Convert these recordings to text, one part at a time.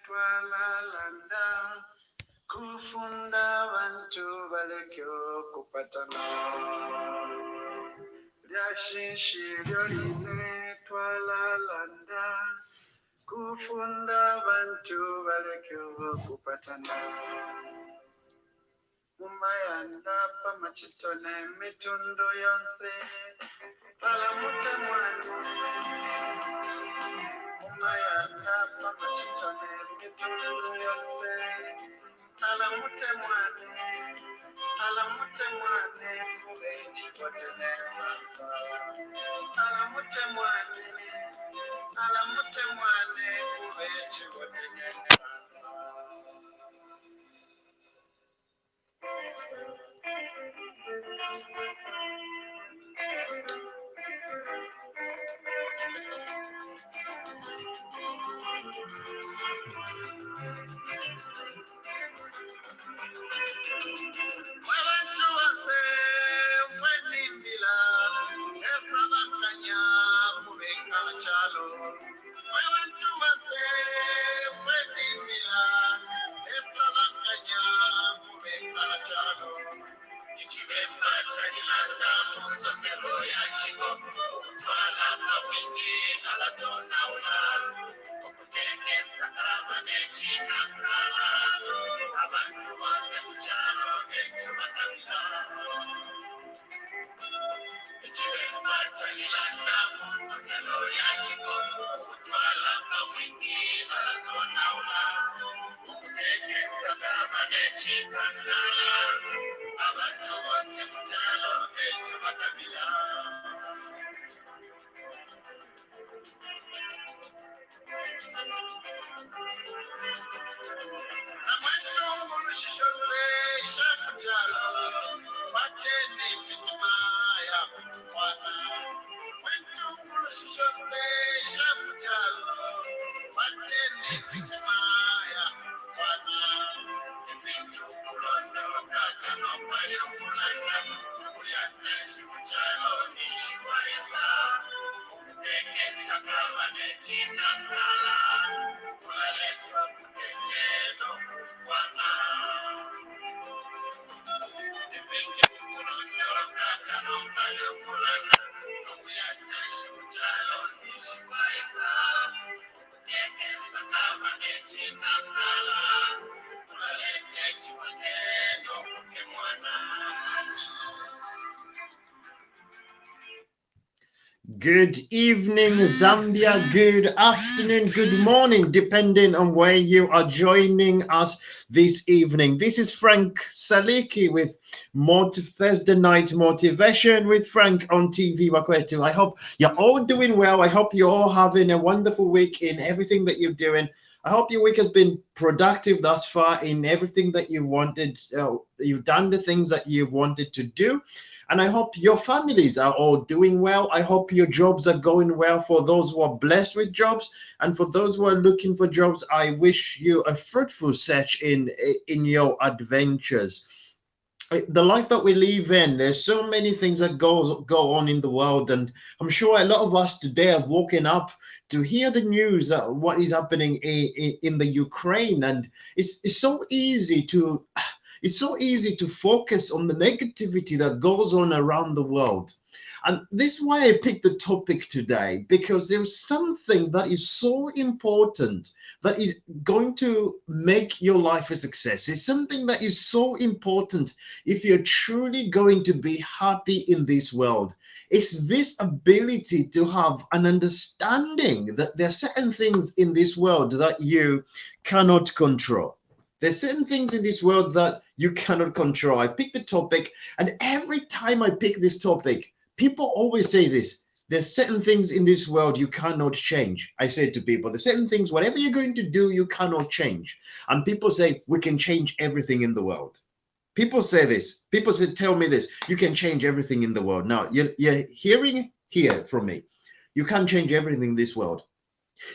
twalalanda kufunda bantu balekyo kupatana lyashishi lyoline twalalanda kufunda bantu balekyo kupatana mumayanda pamachitone mitundo yonse palamute mwana mumayanda pamachitone mitundo yonse palamute mwane kubeji potene sasa palamute mwane kubeji potene sasa. Good evening, Zambia. Good afternoon, good morning, depending on where you are joining us this evening. This is Frank Saliki with Thursday Night Motivation with Frank on TV Wakwetu. I hope you're all doing well. I hope you're all having a wonderful week in everything that you're doing. I hope your week has been productive thus far in everything that you wanted. You've done the things that you've wanted to do. And I hope your families are all doing well. I hope your jobs are going well for those who are blessed with jobs. And for those who are looking for jobs, I wish you a fruitful search in your adventures. The life that we live in, there's so many things that go on in the world. And I'm sure a lot of us today have woken up to hear the news that what is happening in the Ukraine. And it's so easy to focus on the negativity that goes on around the world. And this is why I picked the topic today, because there's something that is so important that is going to make your life a success. It's something that is so important if you're truly going to be happy in this world. It's this ability to have an understanding that there are certain things in this world that you cannot control. There's certain things in this world that you cannot control. I pick the topic, and every time I pick this topic, people always say this: there's certain things in this world you cannot change. I say to people, there's certain things, whatever you're going to do, you cannot change. And people say, we can change everything in the world. People say this. People say, tell me this: you can change everything in the world. Now, you're hearing here from me. You can't change everything in this world.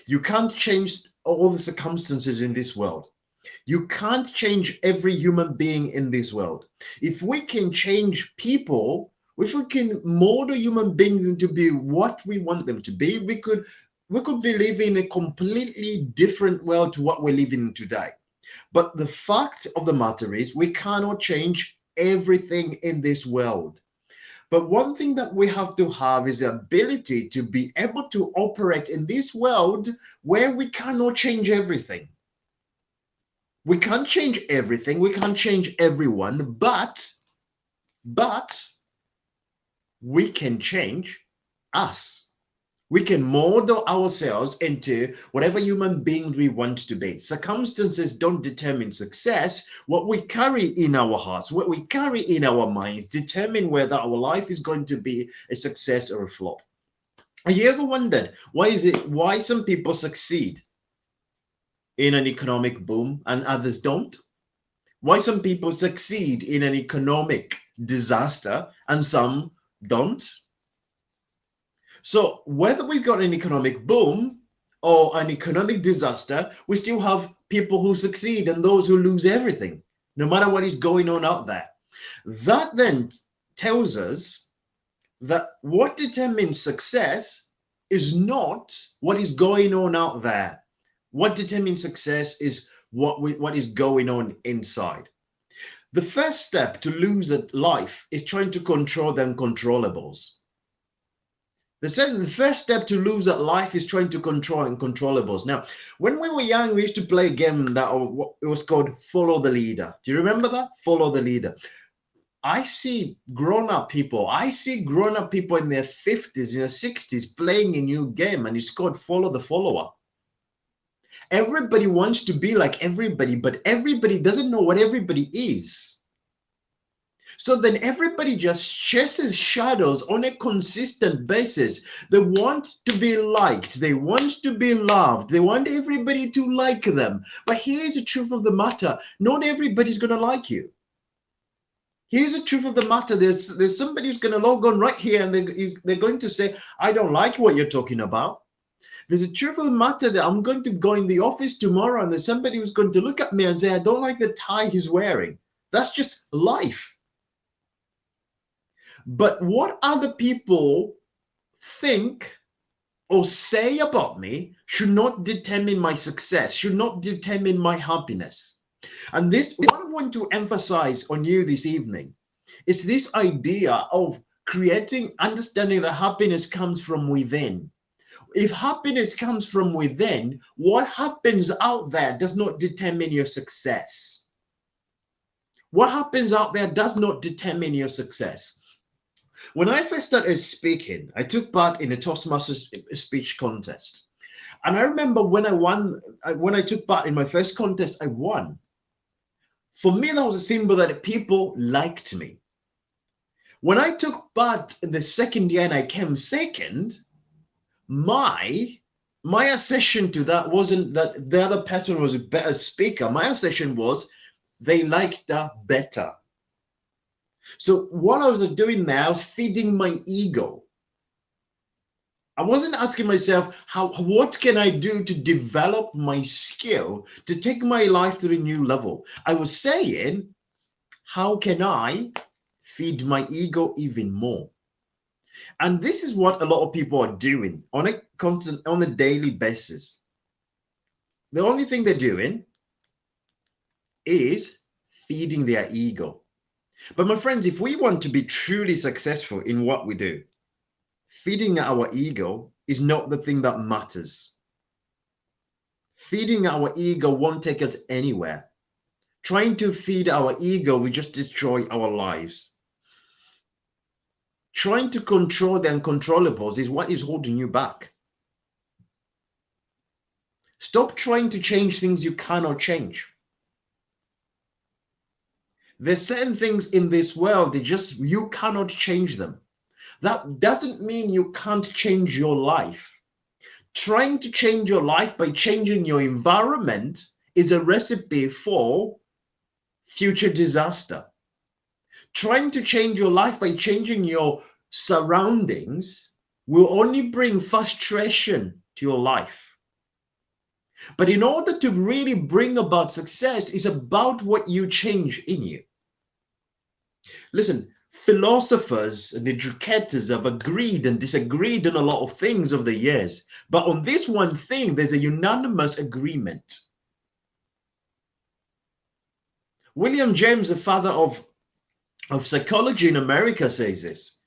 You can't change all the circumstances in this world. You can't change every human being in this world. If we can change people, if we can mold human beings into be what we want them to be, we could we could be living in a completely different world to what we're living in today. But the fact of the matter is, we cannot change everything in this world. But one thing that we have to have is the ability to be able to operate in this world where we cannot change everything. We can't change everything, we can't change everyone, but we can change us. We can model ourselves into whatever human beings we want to be. Circumstances don't determine success. What we carry in our hearts, what we carry in our minds, determine whether our life is going to be a success or a flop. Have you ever wondered why some people succeed in an economic boom and others don't? Why some people succeed in an economic disaster and some don't? So whether we've got an economic boom or an economic disaster, we still have people who succeed and those who lose everything, no matter what is going on out there. That then tells us that what determines success is not what is going on out there. What determines success is what is going on inside. The first step to lose at life is trying to control the uncontrollables. The first step to lose at life is trying to control uncontrollables. Now, when we were young, we used to play a game that it was called Follow the Leader. Do you remember that? Follow the Leader. I see grown-up people in their 50s, in their 60s playing a new game, and it's called Follow the Follower. Everybody wants to be like everybody, but everybody doesn't know what everybody is. So then everybody just chases shadows on a consistent basis. They want to be liked. They want to be loved. They want everybody to like them. But here's the truth of the matter. Not everybody's going to like you. Here's the truth of the matter. There's somebody who's going to log on right here and they're going to say, I don't like what you're talking about. There's a truth of the matter that I'm going to go in the office tomorrow and there's somebody who's going to look at me and say, I don't like the tie he's wearing. That's just life. But what other people think or say about me should not determine my success, should not determine my happiness. And this, what I want to emphasize on you this evening is this idea of understanding that happiness comes from within. If happiness comes from within, what happens out there does not determine your success. What happens out there does not determine your success. When I first started speaking, I took part in a Toastmasters speech contest. And I remember when I took part in my first contest, I won. For me, that was a symbol that people liked me. When I took part in the second year and I came second, my assertion to that wasn't that the other person was a better speaker. My assertion was they liked that better. So what I was doing there, I was feeding my ego. I wasn't asking myself, what can I do to develop my skill to take my life to a new level? I was saying, how can I feed my ego even more? And this is what a lot of people are doing on a daily basis. The only thing they're doing is feeding their ego. But my friends, if we want to be truly successful in what we do, feeding our ego is not the thing that matters. Feeding our ego won't take us anywhere. Trying to feed our ego will just destroy our lives. Trying to control the uncontrollables is what is holding you back. Stop trying to change things you cannot change. There's certain things in this world you cannot change them. That doesn't mean you can't change your life. Trying to change your life by changing your environment is a recipe for future disaster. Trying to change your life by changing your surroundings will only bring frustration to your life. But in order to really bring about success, it's about what you change in you. Listen, Philosophers and educators have agreed and disagreed on a lot of things over the years. But on this one thing, there's a unanimous agreement. William James, the father of psychology in America, says this.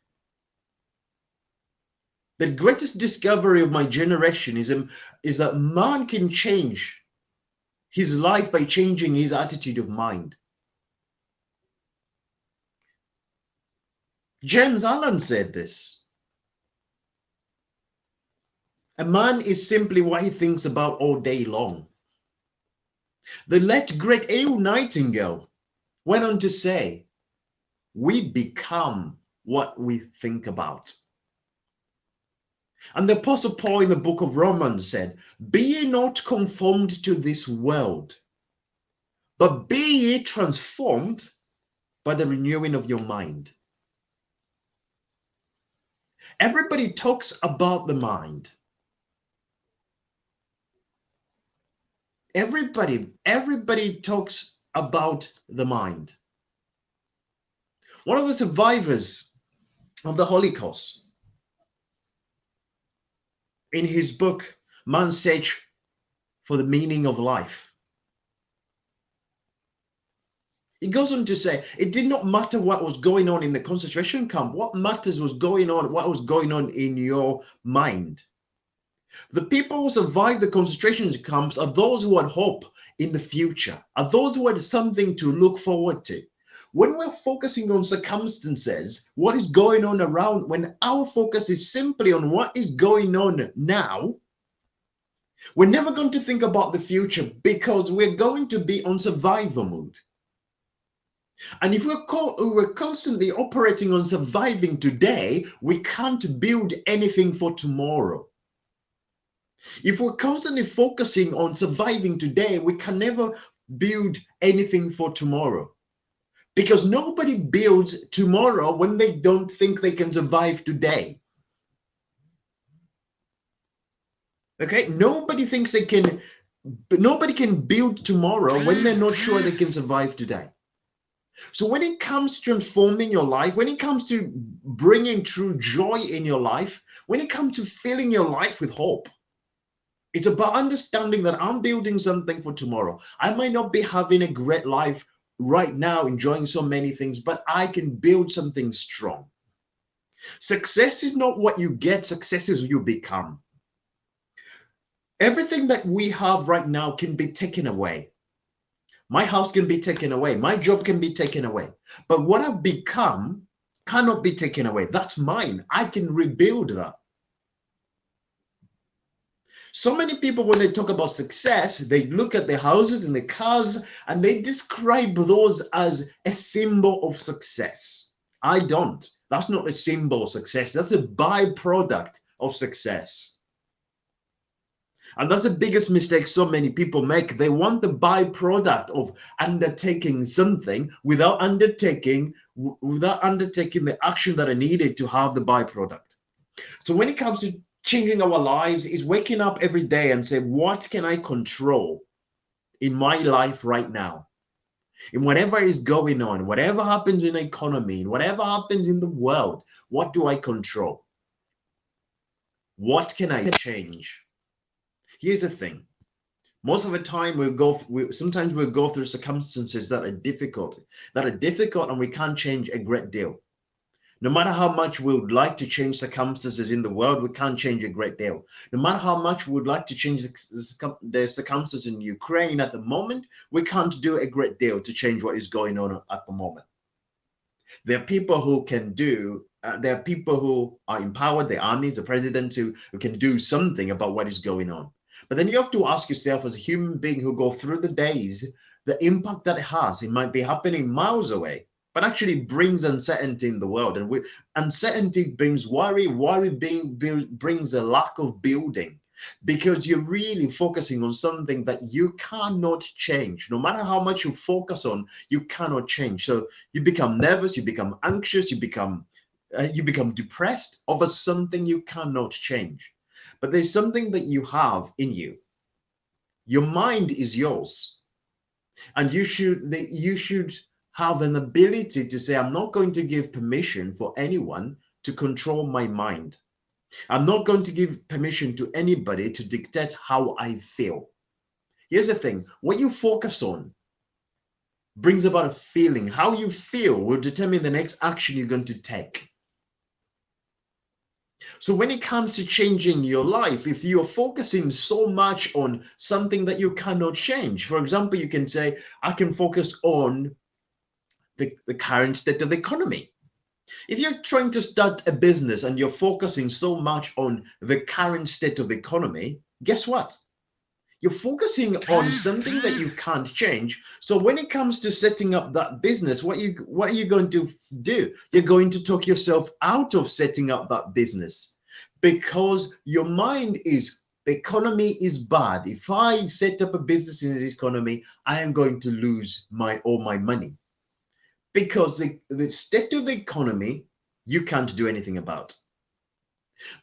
The greatest discovery of my generation is that man can change his life by changing his attitude of mind. James Allen said this. A man is simply what he thinks about all day long. The late great A.U. Nightingale went on to say, we become what we think about. And the Apostle Paul in the book of Romans said, be ye not conformed to this world, but be ye transformed by the renewing of your mind. Everybody talks about the mind. Everybody talks about the mind. One of the survivors of the Holocaust, in his book, Man's Search for the Meaning of Life, he goes on to say, it did not matter what was going on in the concentration camp. What matters was what was going on in your mind. The people who survived the concentration camps are those who had hope in the future, are those who had something to look forward to. When we're focusing on circumstances, what is going on around, when our focus is simply on what is going on now, we're never going to think about the future because we're going to be on survival mode. And if we're constantly operating on surviving today, we can't build anything for tomorrow. If we're constantly focusing on surviving today, we can never build anything for tomorrow. Because nobody builds tomorrow when they don't think they can survive today. Okay? Nobody can build tomorrow when they're not sure they can survive today. So when it comes to transforming your life, when it comes to bringing true joy in your life, when it comes to filling your life with hope, it's about understanding that I'm building something for tomorrow. I might not be having a great life right now, enjoying so many things, but I can build something strong. Success is not what you get, success is who you become. Everything that we have right now can be taken away. My house can be taken away. My job can be taken away. But what I've become cannot be taken away. That's mine. I can rebuild that. So many people, when they talk about success, they look at the houses and the cars and they describe those as a symbol of success. I don't. That's not a symbol of success. That's a byproduct of success. And that's the biggest mistake so many people make. They want the byproduct of undertaking something without undertaking the action that are needed to have the byproduct. So when it comes to changing our lives, is waking up every day and say, what can I control in my life right now? In whatever is going on, whatever happens in the economy, in whatever happens in the world, what do I control? What can I change? Here's the thing. Most of the time sometimes we'll go through circumstances that are difficult and we can't change a great deal. No matter how much we would like to change circumstances in the world, we can't change a great deal. No matter how much we would like to change the circumstances in Ukraine at the moment, we can't do a great deal to change what is going on at the moment. There are people who can do, there are people who are empowered, the armies, the president who can do something about what is going on. But then you have to ask yourself, as a human being who go through the days, the impact that it has. It might be happening miles away, but actually brings uncertainty in the world. And uncertainty brings worry. Worry brings a lack of building, because you're really focusing on something that you cannot change. No matter how much you focus on, you cannot change. So you become nervous, you become anxious, you become depressed over something you cannot change. But there's something that you have in you. Your mind is yours, and you should have an ability to say, I'm not going to give permission for anyone to control my mind. I'm not going to give permission to anybody to dictate how I feel. Here's the thing, what you focus on brings about a feeling. How you feel will determine the next action you're going to take. So when it comes to changing your life, if you're focusing so much on something that you cannot change, for example, you can say, I can focus on the current state of the economy. If you're trying to start a business and you're focusing so much on the current state of the economy, guess what? You're focusing on something that you can't change. So when it comes to setting up that business, what are you going to do? You're going to talk yourself out of setting up that business because your mind is, the economy is bad. If I set up a business in this economy, I am going to lose all my money. Because the state of the economy, you can't do anything about.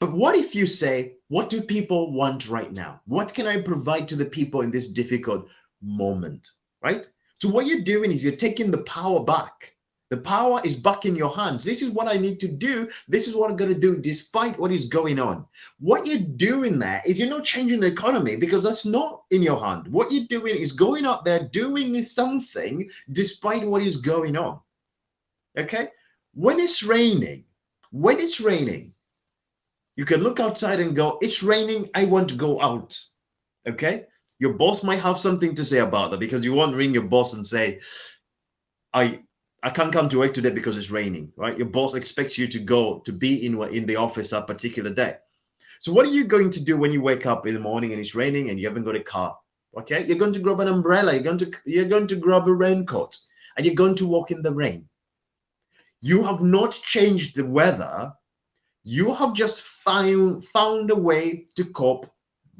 But what if you say, what do people want right now? What can I provide to the people in this difficult moment, right? So what you're doing is you're taking the power back. The power is back in your hands. This is what I need to do. This is what I'm going to do despite what is going on. What you're doing there is you're not changing the economy because that's not in your hand. What you're doing is going out there, doing something despite what is going on. Okay? When it's raining, you can look outside and go, it's raining, I want to go out. Okay? Your boss might have something to say about that because you won't ring your boss and say, I can't come to work today because it's raining, right? Your boss expects you to be in the office that particular day. So what are you going to do when you wake up in the morning and it's raining and you haven't got a car? Okay? You're going to grab an umbrella, you're going to grab a raincoat, and you're going to walk in the rain. You have not changed the weather. You have just found a way to cope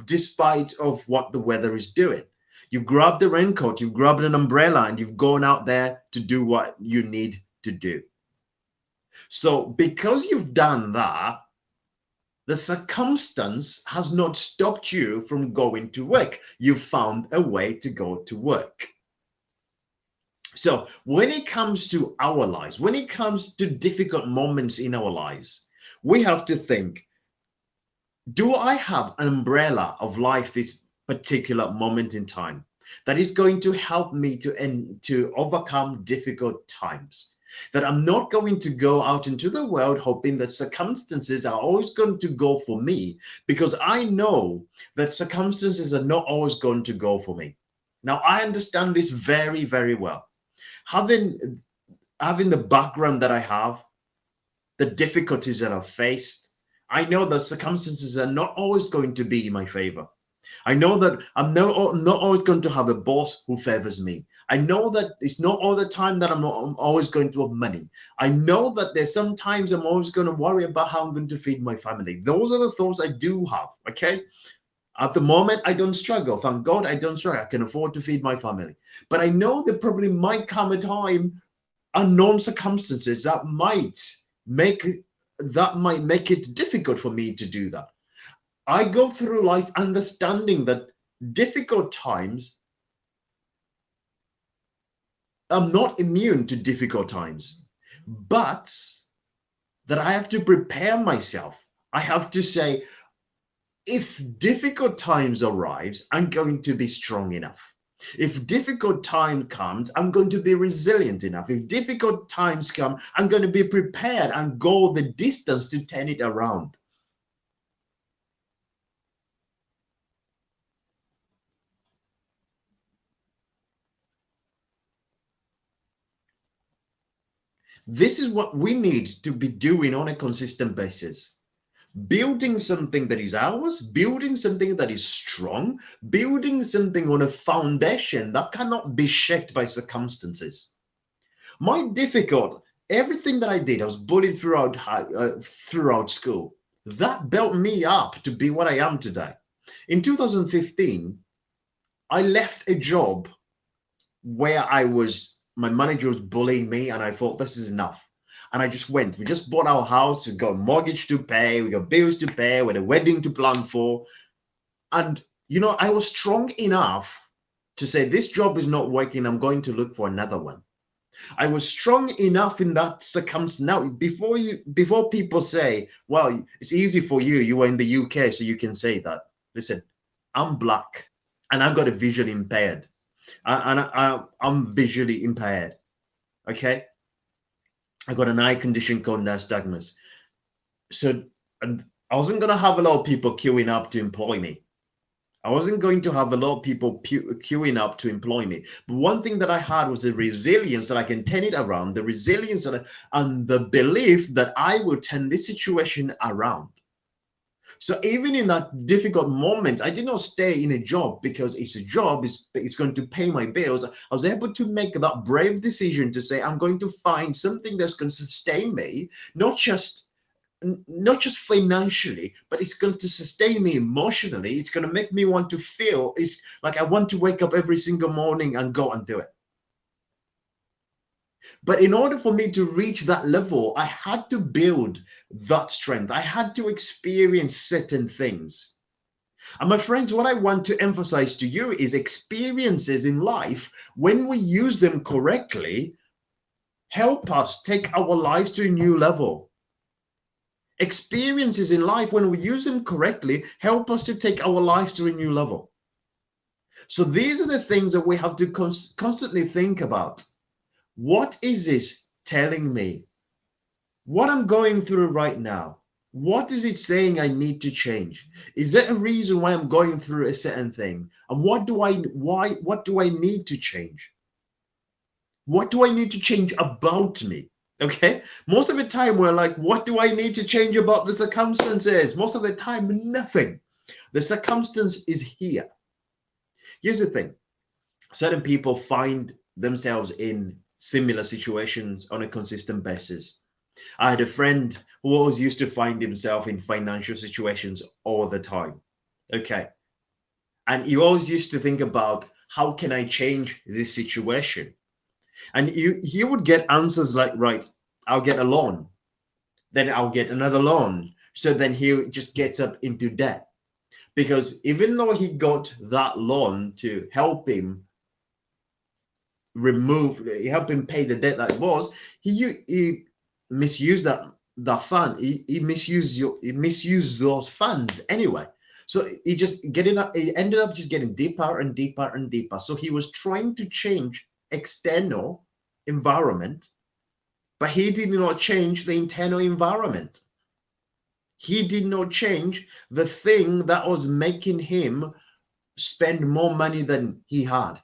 despite of what the weather is doing. You've grabbed the raincoat, you've grabbed an umbrella, and you've gone out there to do what you need to do. So because you've done that, the circumstance has not stopped you from going to work. You've found a way to go to work. So when it comes to our lives, when it comes to difficult moments in our lives, we have to think, do I have an umbrella of life this particular moment in time that is going to help me to overcome difficult times? That I'm not going to go out into the world hoping that circumstances are always going to go for me, because I know that circumstances are not always going to go for me. Now, I understand this very, very well. Having the background that I have, the difficulties that I've faced, I know that circumstances are not always going to be in my favor. I know that I'm not always going to have a boss who favors me. I know that it's not all the time that I'm always going to have money. I know that there's some times I'm always going to worry about how I'm going to feed my family. Those are the thoughts I do have, okay? At the moment, I don't struggle. Thank God I don't struggle. I can afford to feed my family. But I know there probably might come a time, unknown circumstances that might make it difficult for me to do that. I go through life understanding that difficult times, I'm not immune to difficult times, but that I have to prepare myself. I have to say, if difficult times arrives, I'm going to be strong enough. If difficult time comes, I'm going to be resilient enough. If difficult times come, I'm going to be prepared and go the distance to turn it around. This is what we need to be doing on a consistent basis. Building something that is ours, building something that is strong, building something on a foundation that cannot be shaken by circumstances. Everything that I did, I was bullied throughout school. That built me up to be what I am today. In 2015, I left a job where my manager was bullying me, and I thought, this is enough. And I just went. We just bought our house, we got a mortgage to pay, we got bills to pay, we had a wedding to plan for. And, I was strong enough to say, this job is not working, I'm going to look for another one. I was strong enough in that circumstance. Now, before people say, well, it's easy for you, you are in the UK, so you can say that. Listen, I'm black and I got a vision impaired. I'm visually impaired. Okay. I got an eye condition called nystagmus. So I wasn't going to have a lot of people queuing up to employ me. I wasn't going to have a lot of people queuing up to employ me. But one thing that I had was the resilience that I can turn it around, the resilience and the belief that I will turn this situation around. So even in that difficult moment, I did not stay in a job because it's a job, it's going to pay my bills. I was able to make that brave decision to say, I'm going to find something that's going to sustain me, not just financially, but it's going to sustain me emotionally. It's going to make me want to feel it's like I want to wake up every single morning and go and do it. But in order for me to reach that level, I had to build that strength. I had to experience certain things. And my friends, what I want to emphasize to you is experiences in life, when we use them correctly, help us take our lives to a new level. Experiences in life, when we use them correctly, help us to take our lives to a new level. So these are the things that we have to constantly think about. What is this telling me? What I'm going through right now, what is it saying I need to change? Is there a reason why I'm going through a certain thing? And what do I need to change? What do I need to change about me? Okay, most of the time we're like, what do I need to change about the circumstances? Most of the time, nothing. The circumstance is here. Here's the thing. Certain people find themselves in similar situations on a consistent basis. I had a friend who always used to find himself in financial situations all the time. Okay. And he always used to think about, how can I change this situation? And he would get answers like, right, I'll get a loan. Then I'll get another loan. So then he just gets up into debt. Because even though he got that loan to help him help him pay the debt that it was, he misused that fund. He misused those funds anyway. So he ended up just getting deeper and deeper and deeper. So he was trying to change external environment, but he did not change the internal environment. He did not change the thing that was making him spend more money than he had.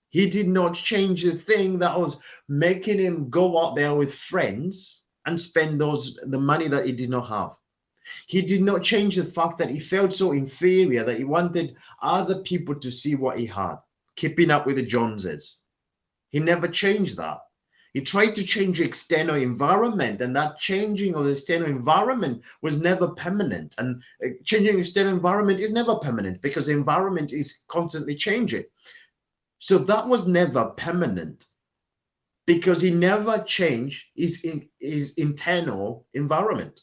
He did not change the thing that was making him go out there with friends and spend the money that he did not have. He did not change the fact that he felt so inferior that he wanted other people to see what he had, keeping up with the Joneses. He never changed that. He tried to change the external environment, and that changing of the external environment was never permanent. And changing the external environment is never permanent because the environment is constantly changing. So that was never permanent because he never changed his internal environment.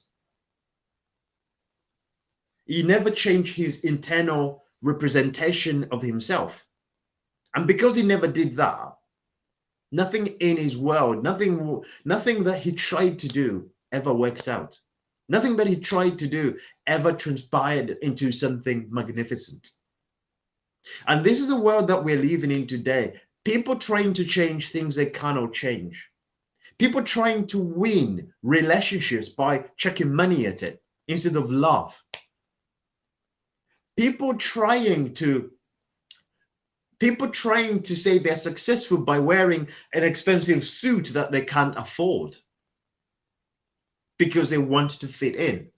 He never changed his internal representation of himself. And because he never did that, nothing in his world, nothing that he tried to do ever worked out. Nothing that he tried to do ever transpired into something magnificent. And this is the world that we're living in today. People trying to change things they cannot change. People trying to win relationships by chucking money at it instead of love. People trying to say they're successful by wearing an expensive suit that they can't afford because they want to fit in.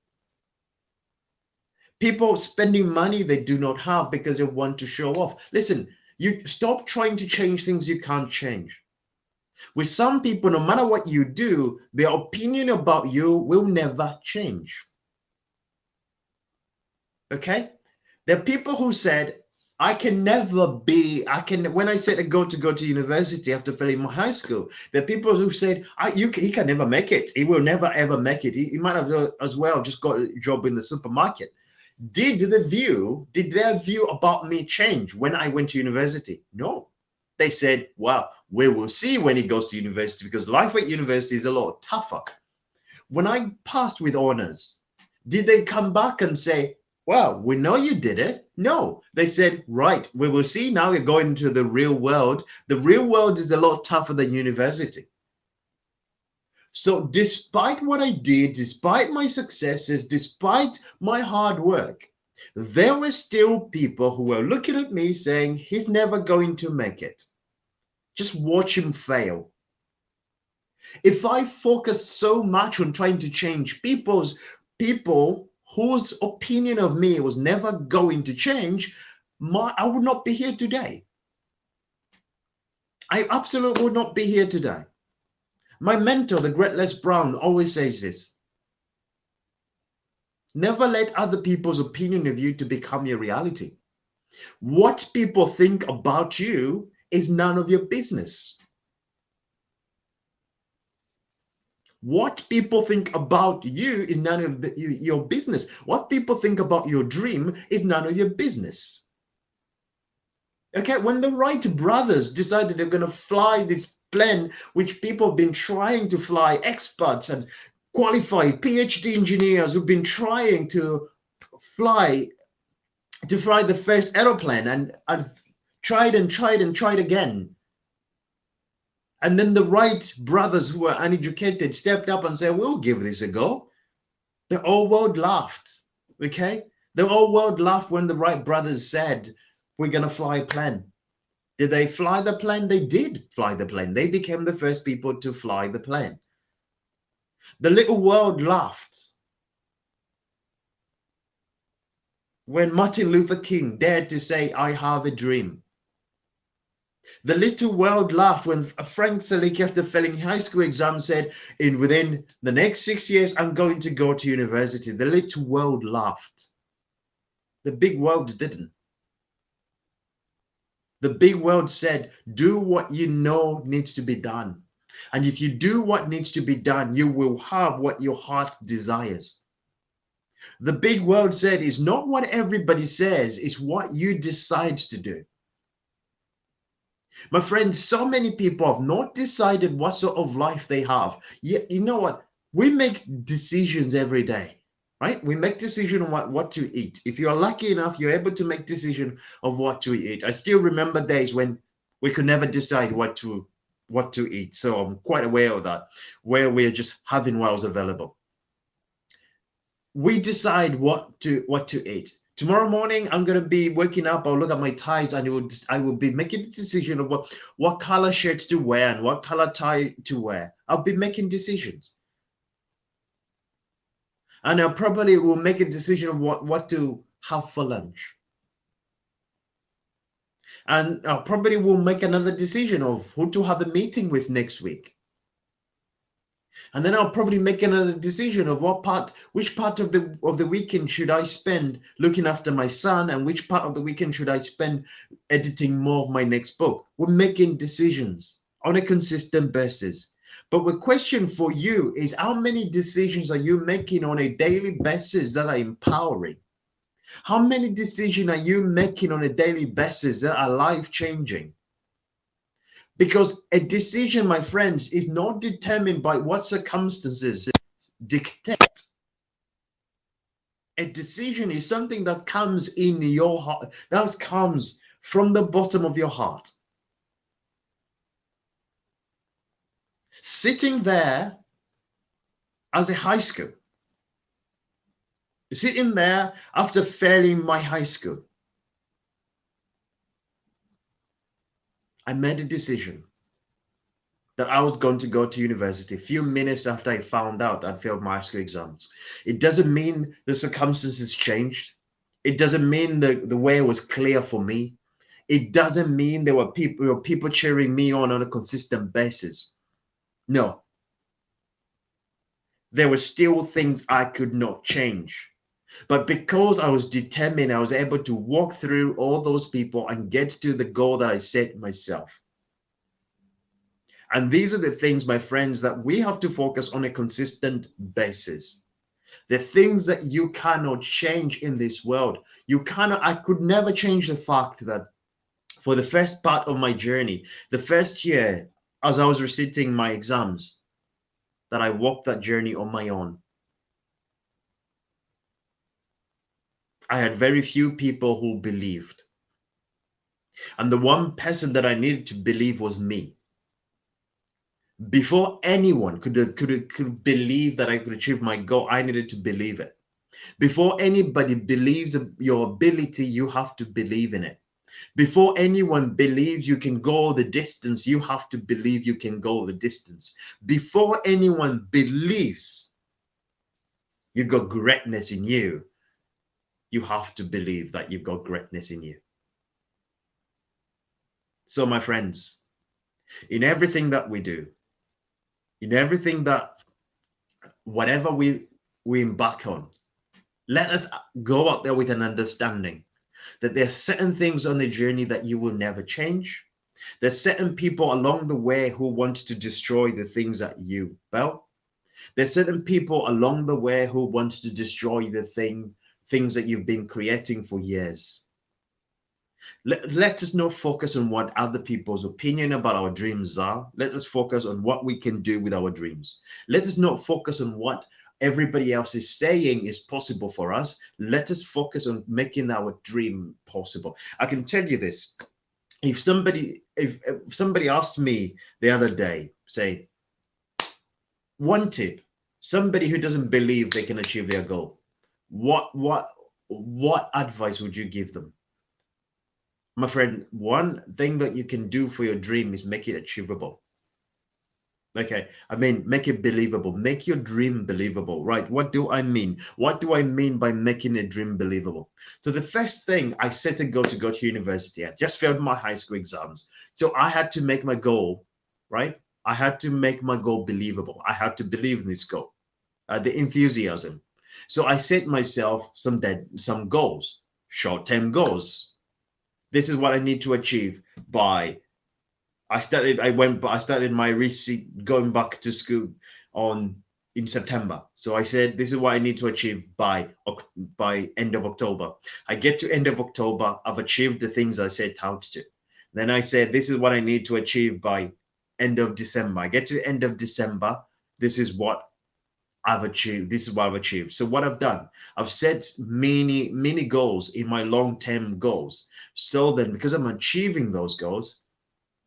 People spending money they do not have because they want to show off. Listen, you stop trying to change things you can't change. With some people, no matter what you do, their opinion about you will never change. Okay? There are people who said, when I said I go to university after failing my high school, there are people who said, he can never make it. He will never, ever make it. He might have as well just got a job in the supermarket. Did their view about me change when I went to university? No. They said, well, we will see when he goes to university, because life at university is a lot tougher. When I passed with honors, did they come back and say, well, we know you did it? No. They said, right, we will see now you're going into the real world. The real world is a lot tougher than university. So despite what I did, despite my successes, despite my hard work, there were still people who were looking at me saying, he's never going to make it. Just watch him fail. If I focus so much on trying to change people whose opinion of me was never going to change, I would not be here today. I absolutely would not be here today. My mentor, the great Les Brown, always says this: never let other people's opinion of you to become your reality. What people think about you is none of your business. What people think about you is none of your business. What people think about your dream is none of your business. Okay, when the Wright brothers decided they're going to fly this plane, which people have been trying to fly, experts and qualified PhD engineers who've been trying to fly the first aeroplane, and tried and tried and tried again. And then the Wright brothers, who were uneducated, stepped up and said, we'll give this a go. The whole world laughed, okay? The whole world laughed when the Wright brothers said, we're going to fly a plane. Did they fly the plane? They did fly the plane. They became the first people to fly the plane. The little world laughed when Martin Luther King dared to say, I have a dream. The little world laughed when Frank Saliki, after failing high school exams, said, within the next 6 years, I'm going to go to university. The little world laughed. The big world didn't. The big world said, do what you know needs to be done. And if you do what needs to be done, you will have what your heart desires. The big world said, it's not what everybody says, it's what you decide to do. My friends, so many people have not decided what sort of life they have. Yet, you know what? We make decisions every day, right? We make decisions on what to eat. If you're lucky enough, you're able to make decision of what to eat. I still remember days when we could never decide what to eat. So I'm quite aware of that, where we're just having what was available. We decide what to eat. Tomorrow morning, I'm going to be waking up. I'll look at my ties, and I will be making the decision of what color shirts to wear and what color tie to wear. I'll be making decisions. And I probably will make a decision of what to have for lunch. And I probably will make another decision of who to have a meeting with next week. And then I'll probably make another decision of which part of the weekend should I spend looking after my son, and which part of the weekend should I spend editing more of my next book. We're making decisions on a consistent basis. But the question for you is, how many decisions are you making on a daily basis that are empowering? How many decisions are you making on a daily basis that are life-changing? Because a decision, my friends, is not determined by what circumstances dictate. A decision is something that comes in your heart, that comes from the bottom of your heart. Sitting there as a high school, sitting there after failing my high school, I made a decision that I was going to go to university a few minutes after I found out I'd failed my high school exams. It doesn't mean the circumstances changed. It doesn't mean the way was clear for me. It doesn't mean there were people cheering me on a consistent basis. No. There were still things I could not change. But because I was determined, I was able to walk through all those people and get to the goal that I set myself. And these are the things, my friends, that we have to focus on a consistent basis. The things that you cannot change in this world. I could never change the fact that For the first part of my journey, the first year, as I was reciting my exams, that I walked that journey on my own. I had very few people who believed. And the one person that I needed to believe was me. Before anyone could believe that I could achieve my goal, I needed to believe it. Before anybody believes your ability, you have to believe in it. Before anyone believes you can go the distance, you have to believe you can go the distance. Before anyone believes you've got greatness in you, you have to believe that you've got greatness in you. So, my friends, in everything that we do, in everything that whatever we embark on, let us go out there with an understanding that there are certain things on the journey that you will never change. There's certain people along the way who want to destroy the things that you built. There's certain people along the way who want to destroy the things that you've been creating for years. Let us not focus on what other people's opinion about our dreams are. Let us focus on what we can do with our dreams. Let us not focus on what everybody else is saying is possible for us. Let us focus on making our dream possible. I can tell you this. If somebody asked me the other day, say, one tip, somebody who doesn't believe they can achieve their goal, what advice would you give them? My friend, one thing that you can do for your dream is make it achievable. Okay, I mean, make it believable. Make your dream believable, right? What do I mean? What do I mean by making a dream believable? So the first thing, I set a goal to go to university. I just failed my high school exams. So I had to make my goal, right? I had to make my goal believable. I had to believe in this goal, the enthusiasm. So I set myself some goals, short-term goals. This is what I need to achieve by I started my receipt going back to school in September. So I said this is what I need to achieve by end of October. I get to end of October, I've achieved the things I set out to. Then I said this is what I need to achieve by end of December. I get to end of December, this is what I've achieved. This is what I've achieved. So what I've done, I've set many goals in my long-term goals. So then because I'm achieving those goals,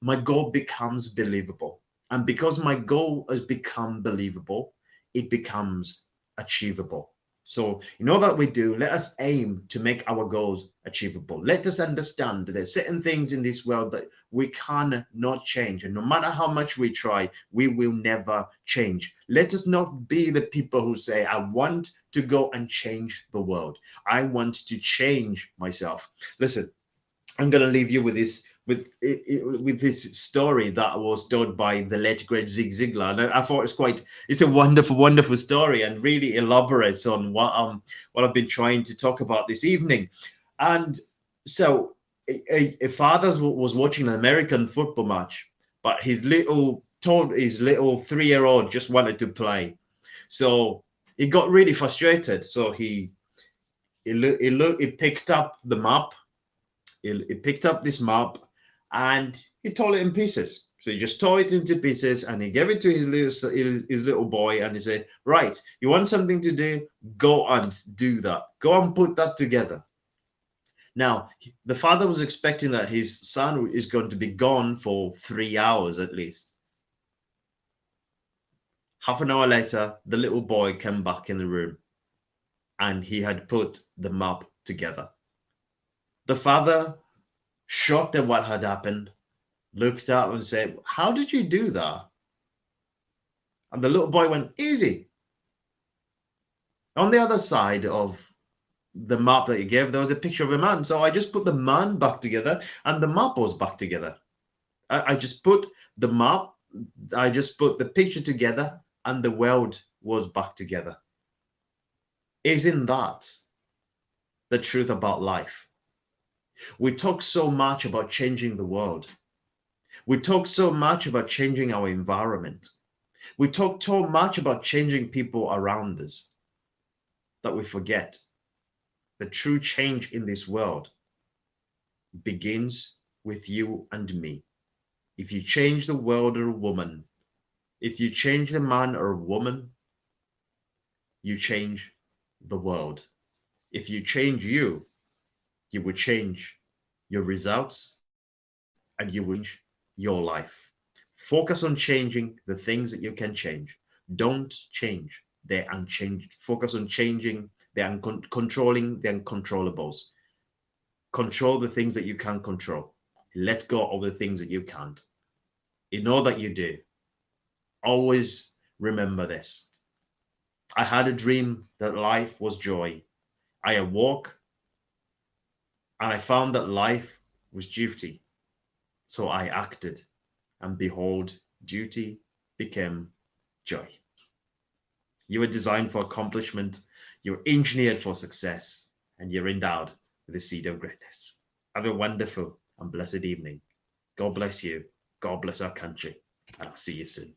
my goal becomes believable. And because my goal has become believable, it becomes achievable. So in all that we do, let us aim to make our goals achievable. Let us understand that there's certain things in this world that we cannot change. And no matter how much we try, we will never change. Let us not be the people who say, I want to go and change the world. I want to change myself. Listen, I'm going to leave you with this this story that was told by the late great Zig Ziglar, and I thought it's a wonderful story, and really elaborates on what I've been trying to talk about this evening. And so, a father was watching an American football match, but his little 3-year-old just wanted to play, so he got really frustrated. So he picked up the map. He picked up this map and he tore it in pieces. So he just tore it into pieces and he gave it to his little boy and he said, right, you want something to do? Go and do that. Go and put that together. Now, the father was expecting that his son is going to be gone for 3 hours at least. Half an hour later, the little boy came back in the room and he had put the map together. The father, shocked at what had happened, looked up and said, how did you do that? And the little boy went, easy. On the other side of the map that you gave, there was a picture of a man. So I just put the man back together and the map was back together. I just put the map, I just put the picture together and the world was back together. Isn't that the truth about life? We talk so much about changing the world. We talk so much about changing our environment. We talk so much about changing people around us that we forget the true change in this world begins with you and me. If you change the world or a woman, if you change a man or a woman, you change the world. If you change you, you will change your results and you will change your life. Focus on changing the things that you can change. Don't change the unchanged. Focus on changing the controlling the uncontrollables. Control the things that you can control. Let go of the things that you can't. In all that you do, always remember this. I had a dream that life was joy. I awoke and I found that life was duty. So I acted, and behold, duty became joy. You were designed for accomplishment, you're engineered for success, and you're endowed with the seed of greatness. Have a wonderful and blessed evening. God bless you. God bless our country. And I'll see you soon.